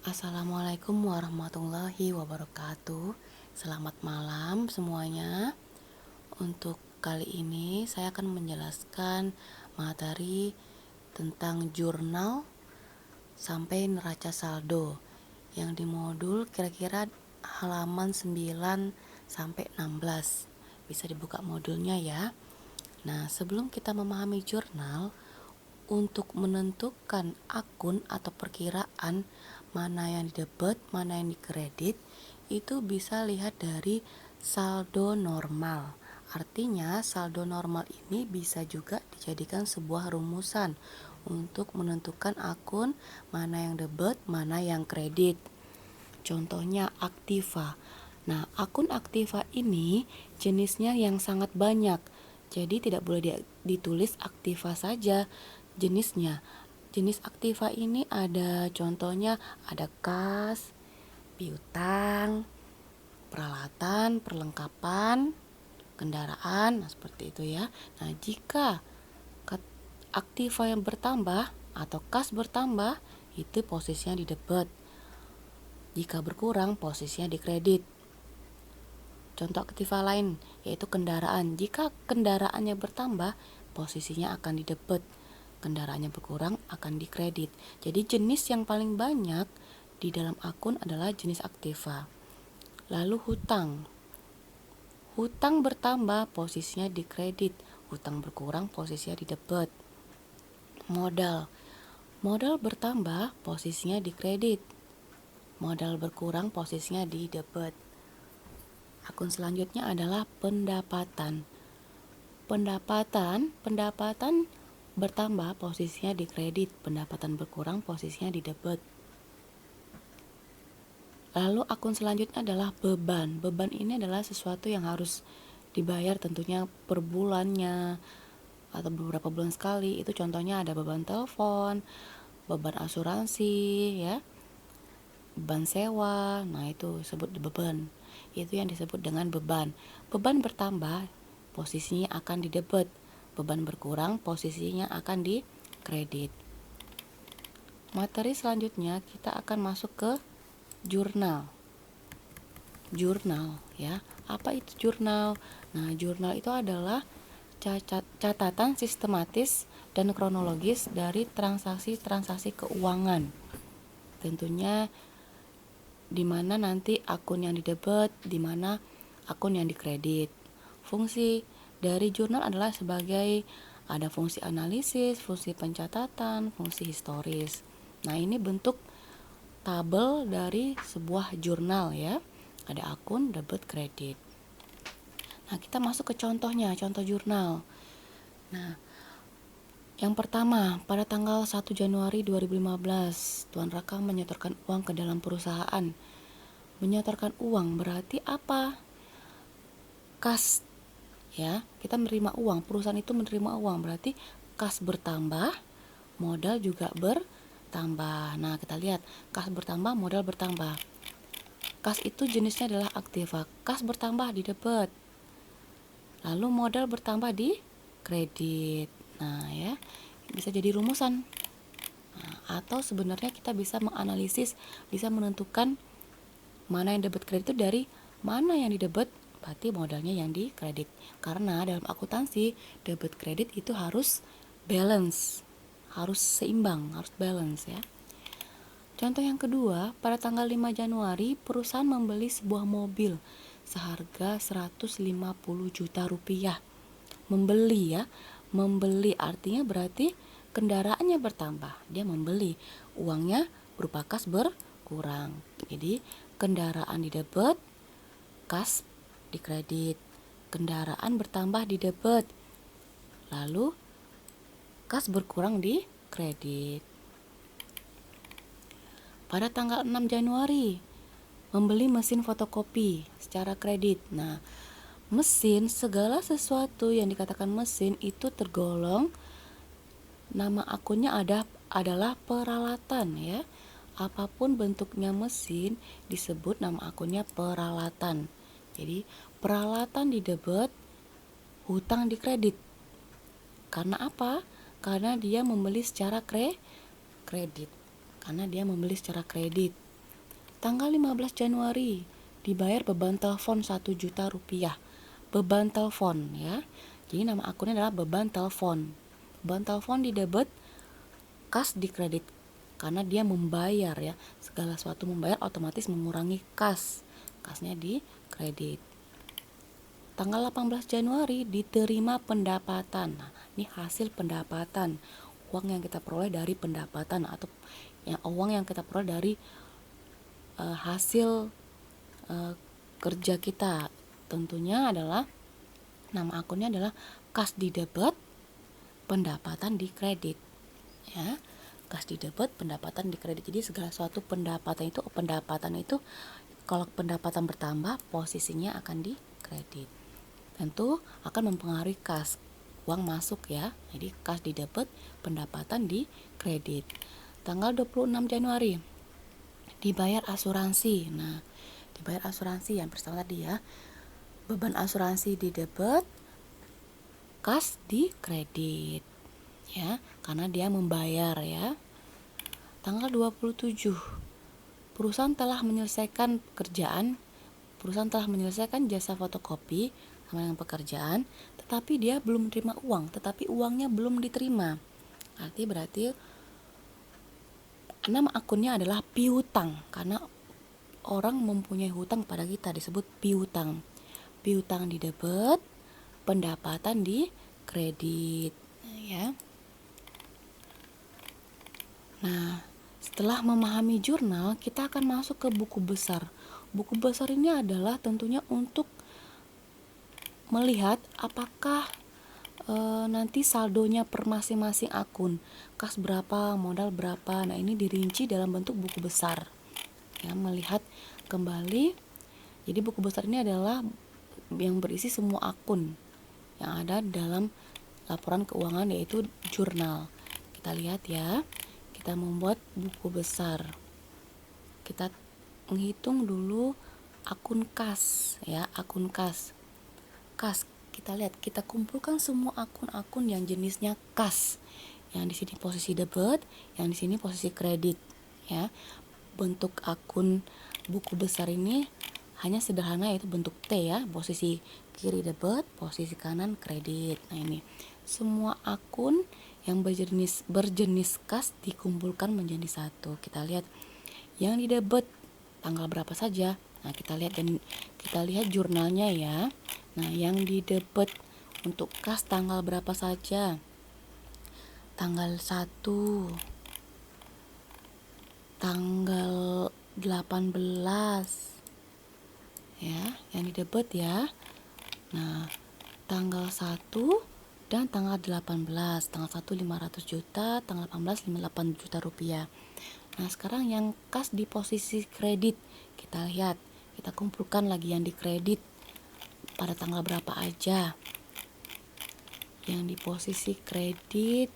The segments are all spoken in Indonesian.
Assalamualaikum warahmatullahi wabarakatuh. Selamat malam semuanya. Untuk kali ini saya akan menjelaskan materi tentang jurnal sampai neraca saldo yang di modul kira-kira halaman 9 sampai 16. Bisa dibuka modulnya ya. Nah, sebelum kita memahami jurnal, untuk menentukan akun atau perkiraan mana yang didebet, mana yang dikredit, itu bisa lihat dari saldo normal. Artinya saldo normal ini bisa juga dijadikan sebuah rumusan untuk menentukan akun mana yang debet, mana yang kredit. Contohnya aktiva. Nah, akun aktiva ini jenisnya yang sangat banyak. Jadi tidak boleh ditulis aktiva saja jenisnya. Jenis aktiva ini ada contohnya ada kas, piutang, peralatan, perlengkapan, kendaraan, nah seperti itu ya. Nah, jika aktiva yang bertambah atau kas bertambah, itu posisinya di debit. Jika berkurang, posisinya di kredit. Contoh aktiva lain yaitu kendaraan. Jika kendaraannya bertambah, posisinya akan di debit. Kendaraannya berkurang akan di kredit. Jadi jenis yang paling banyak di dalam akun adalah jenis aktiva. Lalu hutang. Hutang bertambah, posisinya di kredit. Hutang berkurang, posisinya di debit. Modal. Modal bertambah, posisinya di kredit. Modal berkurang, posisinya di debit. Akun selanjutnya adalah pendapatan. Pendapatan bertambah, posisinya di kredit. Pendapatan berkurang, posisinya di debit. Lalu akun selanjutnya adalah beban. Beban ini adalah sesuatu yang harus dibayar tentunya per bulannya atau beberapa bulan sekali. Itu contohnya ada beban telepon, beban asuransi ya, beban sewa. Nah, itu disebut beban. Itu yang disebut dengan beban. Beban bertambah, posisinya akan di debit. Beban berkurang, posisinya akan di kredit. Materi selanjutnya kita akan masuk ke jurnal. Jurnal ya. Apa itu jurnal? Nah, jurnal itu adalah catatan sistematis dan kronologis dari transaksi-transaksi keuangan. Tentunya di mana nanti akun yang didebet, di mana akun yang dikredit. Fungsi dari jurnal adalah sebagai ada fungsi analisis, fungsi pencatatan, fungsi historis. Nah, ini bentuk tabel dari sebuah jurnal ya. Ada akun, debit, kredit. Nah, kita masuk ke contohnya, contoh jurnal. Nah, yang pertama, pada tanggal 1 Januari 2015, Tuan Raka menyetorkan uang ke dalam perusahaan. Menyetorkan uang berarti apa? Kas ya, kita menerima uang, perusahaan itu menerima uang, berarti kas bertambah, modal juga bertambah. Nah, kita lihat, kas bertambah, modal bertambah. Kas itu jenisnya adalah aktiva. Kas bertambah di debit. Lalu modal bertambah di kredit. Nah, ya, bisa jadi rumusan. Nah, atau sebenarnya kita bisa menganalisis, bisa menentukan mana yang debit kredit itu dari mana yang di debit, berarti modalnya yang di kredit. Karena dalam akuntansi, debit kredit itu harus balance, harus seimbang, harus balance ya. Contoh yang kedua, pada tanggal 5 Januari, perusahaan membeli sebuah mobil seharga 150 juta rupiah. Membeli ya, membeli artinya berarti kendaraannya bertambah. Dia membeli, uangnya berupa kas berkurang. Jadi kendaraan di debit, kas di kredit. Kendaraan bertambah di debit, lalu kas berkurang di kredit. Pada tanggal 6 Januari, membeli mesin fotokopi secara kredit. Nah, mesin, segala sesuatu yang dikatakan mesin itu tergolong nama akunnya adalah peralatan ya. Apapun bentuknya mesin disebut nama akunnya peralatan. Jadi peralatan di debit, hutang di kredit. Karena apa? Karena dia membeli secara kredit. Karena dia membeli secara kredit. Tanggal 15 Januari dibayar beban telepon 1 juta rupiah. Beban telepon ya. Jadi nama akunnya adalah beban telepon. Beban telepon di debit, kas di kredit. Karena dia membayar ya. Segala sesuatu membayar otomatis mengurangi kas. Kasnya di kredit. Tanggal 18 Januari diterima pendapatan. Nah, ini hasil pendapatan. Uang yang kita peroleh dari pendapatan atau uang yang kita peroleh dari hasil kerja kita. Tentunya adalah nama akunnya adalah kas di debit, pendapatan di kredit. Ya, kas di debit, pendapatan di kredit. Jadi segala suatu pendapatan itu kalau pendapatan bertambah, posisinya akan di kredit. Tentu akan mempengaruhi kas, uang masuk ya. Jadi kas di debit, pendapatan di kredit. Tanggal 26 Januari dibayar asuransi. Nah, dibayar asuransi yang pertama tadi ya. Beban asuransi di debit, kas di kredit. Ya, karena dia membayar ya. Tanggal 27 perusahaan telah menyelesaikan jasa fotokopi sama dengan pekerjaan, tetapi dia belum menerima uang, tetapi uangnya belum diterima. Berarti nama akunnya adalah piutang, karena orang mempunyai hutang pada kita disebut piutang. Piutang di debit, pendapatan di kredit ya. Nah, setelah memahami jurnal, kita akan masuk ke buku besar. Buku besar ini adalah tentunya untuk melihat apakah nanti saldonya per masing-masing akun, kas berapa, modal berapa. Nah, ini dirinci dalam bentuk buku besar. Ya, melihat kembali. Jadi buku besar ini adalah yang berisi semua akun yang ada dalam laporan keuangan, yaitu jurnal. Kita lihat ya. Kita membuat buku besar. Kita menghitung dulu akun kas ya, akun kas. Kas, kita lihat, kita kumpulkan semua akun-akun yang jenisnya kas. Yang di sini posisi debit, yang di sini posisi kredit ya. Bentuk akun buku besar ini hanya sederhana, yaitu bentuk T ya, posisi kiri debit, posisi kanan kredit. Nah, ini semua akun yang berjenis kas dikumpulkan menjadi satu. Kita lihat yang di debit tanggal berapa saja. Nah, kita lihat jurnalnya ya. Nah, yang di debit untuk kas tanggal berapa saja? Tanggal 1, tanggal 18 ya, yang di debit ya. Nah, tanggal 1 dan tanggal 18, tanggal 1 500 juta, tanggal 18 58 juta rupiah. Nah, sekarang yang kas di posisi kredit, kita lihat, kita kumpulkan lagi yang di kredit pada tanggal berapa aja. Yang di posisi kredit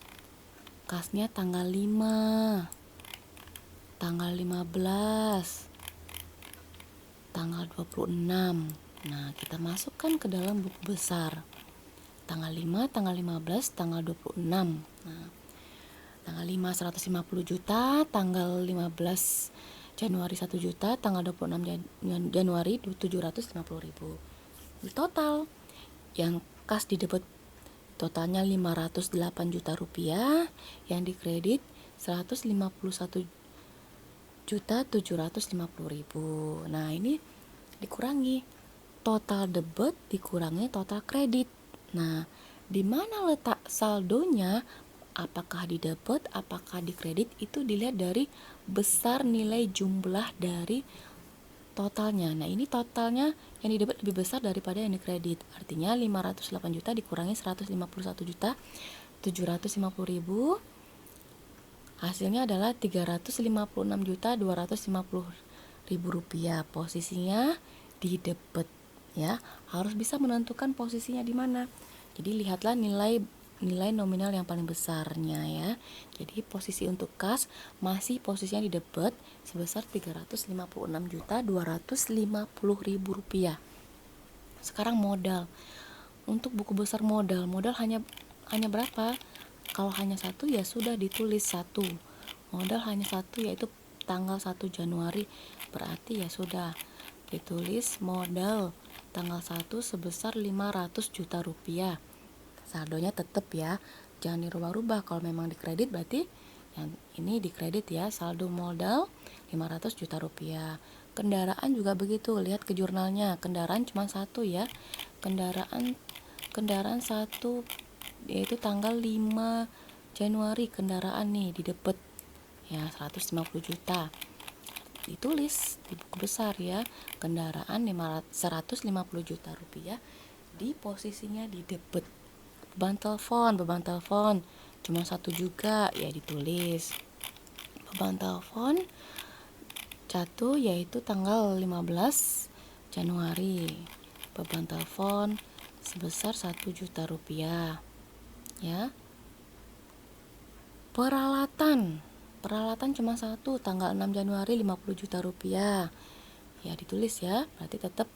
kasnya tanggal 5, tanggal 15, tanggal 26. Nah, kita masukkan ke dalam buku besar. Tanggal 5, tanggal 15, tanggal 26. Nah, tanggal 5 150 juta, tanggal 15 Januari 1 juta, tanggal 26 Januari 750 ribu. Di total yang kas di debit totalnya 508 juta rupiah, yang di kredit 151 juta 750 ribu. Nah, ini dikurangi total debit dikurangi total kredit. Nah, di mana letak saldonya? Apakah di debit, apakah di kredit? Itu dilihat dari besar nilai jumlah dari totalnya. Nah, ini totalnya yang di debit lebih besar daripada yang di kredit. Artinya 508 juta dikurangi 151 juta 750 ribu. Hasilnya adalah 356 juta 250 ribu rupiah. Posisinya di debit ya. Harus bisa menentukan posisinya di mana. Jadi lihatlah nilai nominal yang paling besarnya ya. Jadi posisi untuk kas masih posisinya di debit sebesar 356 juta 250 ribu rupiah. Sekarang modal. Untuk buku besar modal hanya berapa? Kalau hanya satu ya sudah ditulis satu. Modal hanya satu, yaitu tanggal 1 Januari. Berarti ya sudah ditulis modal tanggal 1 sebesar 500 juta rupiah. Saldonya tetap ya, jangan dirubah-rubah. Kalau memang dikredit berarti yang ini dikredit ya, saldo modal 500 juta rupiah. Kendaraan juga begitu, lihat ke jurnalnya. Kendaraan cuma satu ya, kendaraan satu, yaitu tanggal 5 Januari kendaraan nih didebet ya 150 juta. Ditulis di buku besar ya, kendaraan 150 juta rupiah, di posisinya di debit. Beban telepon cuma satu juga ya, ditulis beban telepon jatuh yaitu tanggal 15 Januari. Beban telepon sebesar 1 juta rupiah ya. Peralatan cuma satu, tanggal 6 Januari 50 juta rupiah ya, ditulis ya, berarti tetap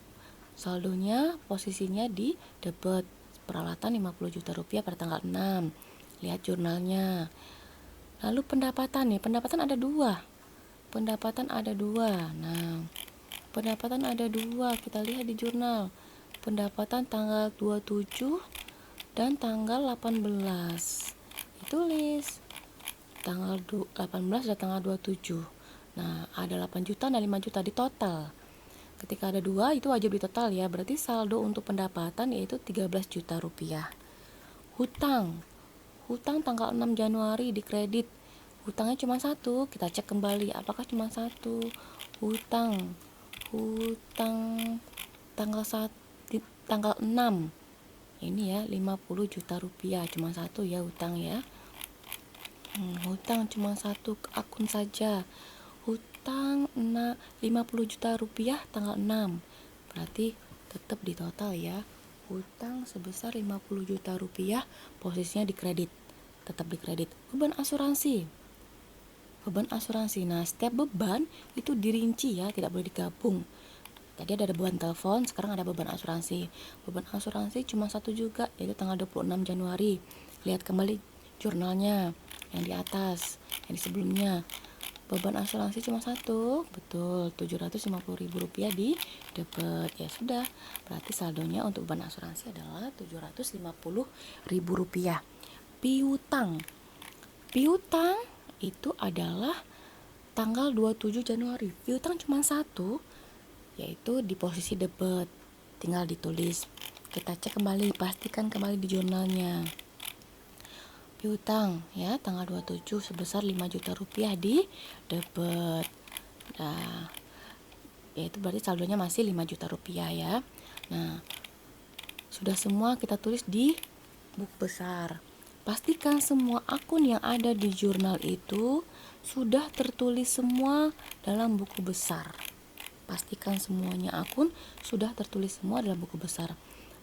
saldonya posisinya di debit. Peralatan 50 juta rupiah pada tanggal 6, lihat jurnalnya. Lalu pendapatan nih, pendapatan ada dua. Nah, pendapatan ada dua, kita lihat di jurnal. Pendapatan tanggal 27 dan tanggal 18, ditulis tanggal 18 dan tanggal 27. Nah, ada 8 juta dan 5 juta di total. Ketika ada dua, itu wajib di total ya. Berarti saldo untuk pendapatan yaitu 13 juta rupiah. Hutang tanggal 6 Januari dikredit. Hutangnya cuma satu, kita cek kembali apakah cuma satu. Hutang tanggal 6 ini ya, 50 juta rupiah, cuma satu ya hutang ya. Hutang cuma satu akun saja. Hutang 50 juta rupiah tanggal 6. Berarti tetap di total ya. Hutang sebesar 50 juta rupiah, posisinya dikredit. Tetap dikredit. Beban asuransi. Nah, setiap beban itu dirinci ya, tidak boleh digabung. Tadi ada beban telepon, sekarang ada beban asuransi. Beban asuransi cuma satu juga, yaitu tanggal 26 Januari. Lihat kembali jurnalnya yang di atas, yang di sebelumnya. Beban asuransi cuma satu, betul, 750.000 rupiah di debit. Ya sudah, berarti saldonya untuk beban asuransi adalah 750.000 rupiah. Piutang itu adalah tanggal 27 Januari. Piutang cuma satu, yaitu di posisi debit. Tinggal ditulis, kita cek kembali, pastikan kembali di jurnalnya. Piutang ya, tanggal 27 sebesar 5 juta rupiah di debit. Nah, yaitu berarti saldonya masih 5 juta rupiah ya. Nah, sudah semua kita tulis di buku besar. Pastikan semua akun yang ada di jurnal itu sudah tertulis semua dalam buku besar. Pastikan semuanya akun sudah tertulis semua dalam buku besar.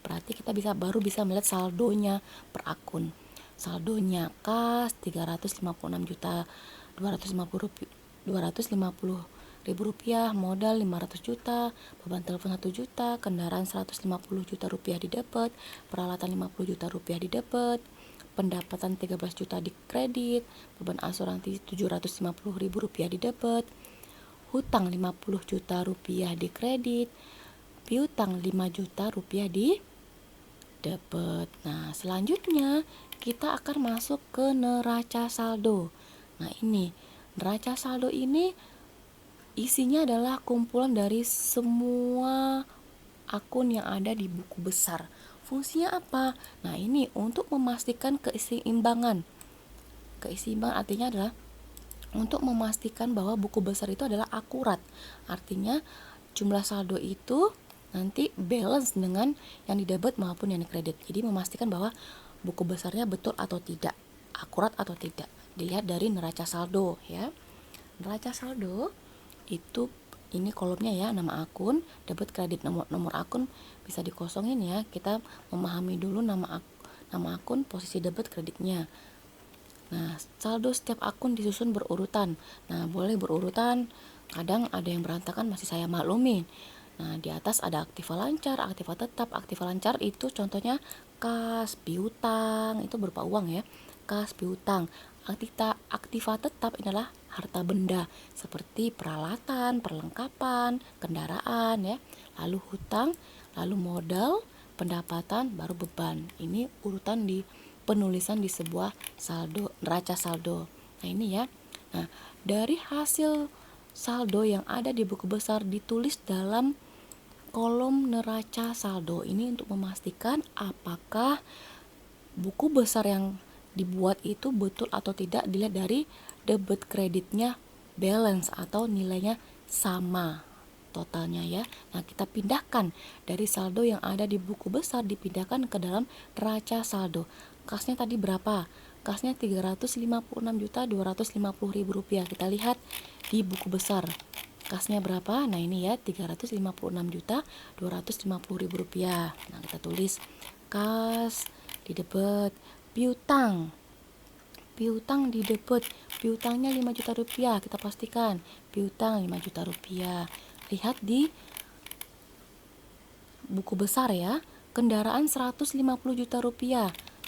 Berarti kita baru bisa melihat saldonya per akun. Saldonya kas 356.250.000 rupiah, modal 500 juta, beban telepon 1 juta, kendaraan 150 juta rupiah di debit, peralatan 50 juta rupiah di debit, pendapatan 13 juta di kredit, beban asuransi 750.000 rupiah di debit, hutang 50 juta rupiah di kredit, piutang 5 juta rupiah di debit. Nah, selanjutnya kita akan masuk ke neraca saldo. Nah, ini neraca saldo ini isinya adalah kumpulan dari semua akun yang ada di buku besar. Fungsinya apa? Nah, ini untuk memastikan keseimbangan. Keseimbangan artinya adalah untuk memastikan bahwa buku besar itu adalah akurat. Artinya jumlah saldo itu nanti balance dengan yang di debit maupun yang di kredit. Jadi memastikan bahwa buku besarnya betul atau tidak, akurat atau tidak. Dilihat dari neraca saldo ya. Neraca saldo itu ini kolomnya ya, nama akun, debit, kredit, nomor akun bisa dikosongin ya. Kita memahami dulu nama akun, posisi debit, kreditnya. Nah, saldo setiap akun disusun berurutan. Nah, boleh berurutan, kadang ada yang berantakan, masih saya maklumi. Nah, di atas ada aktiva lancar, aktiva tetap. Aktiva lancar itu contohnya kas, piutang, itu berupa uang ya. Kas, piutang. Aktiva tetap adalah harta benda seperti peralatan, perlengkapan, kendaraan ya. Lalu hutang, lalu modal, pendapatan, baru beban. Ini urutan di penulisan di sebuah saldo, neraca saldo. Nah, ini ya. Nah, dari hasil saldo yang ada di buku besar ditulis dalam kolom neraca saldo ini untuk memastikan apakah buku besar yang dibuat itu betul atau tidak dilihat dari debit kreditnya balance atau nilainya sama totalnya ya. Nah, kita pindahkan dari saldo yang ada di buku besar dipindahkan ke dalam neraca saldo. Kasnya tadi berapa? Kasnya Rp356.250.000. Kita lihat di buku besar. Kasnya berapa? Nah, ini ya Rp356.250.000. Nah, kita tulis kas di debit, piutang. Piutang di debit, piutangnya Rp5 juta. Kita pastikan piutang Rp5 juta. Lihat di buku besar ya. Kendaraan Rp150 juta.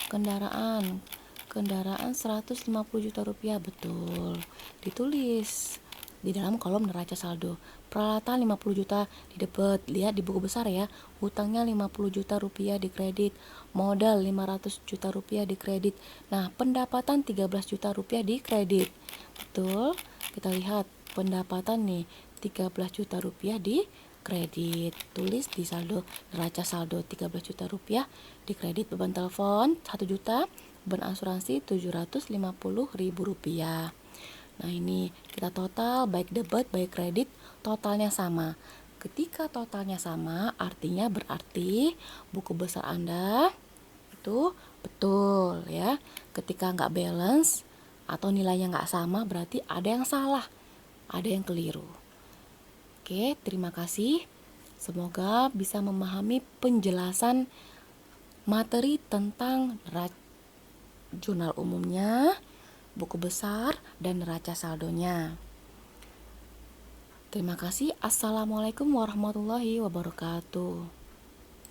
Kendaraan Rp150 juta, betul. Ditulis di dalam kolom neraca saldo. Peralatan 50 juta di debit, lihat di buku besar ya. Hutangnya 50 juta rupiah di kredit, modal 500 juta rupiah di kredit. Nah, pendapatan 13 juta rupiah di kredit. Betul. Kita lihat pendapatan nih 13 juta rupiah di kredit. Tulis di saldo neraca saldo 13 juta rupiah di kredit. Beban telepon 1 juta, beban asuransi Rp750.000. Nah, ini kita total baik debit baik kredit totalnya sama. Ketika totalnya sama artinya berarti buku besar Anda itu betul ya. Ketika nggak balance atau nilainya nggak sama berarti ada yang salah, ada yang keliru. Oke, terima kasih. Semoga bisa memahami penjelasan materi tentang jurnal umumnya, buku besar, dan neraca saldonya. Terima kasih. Assalamualaikum warahmatullahi wabarakatuh.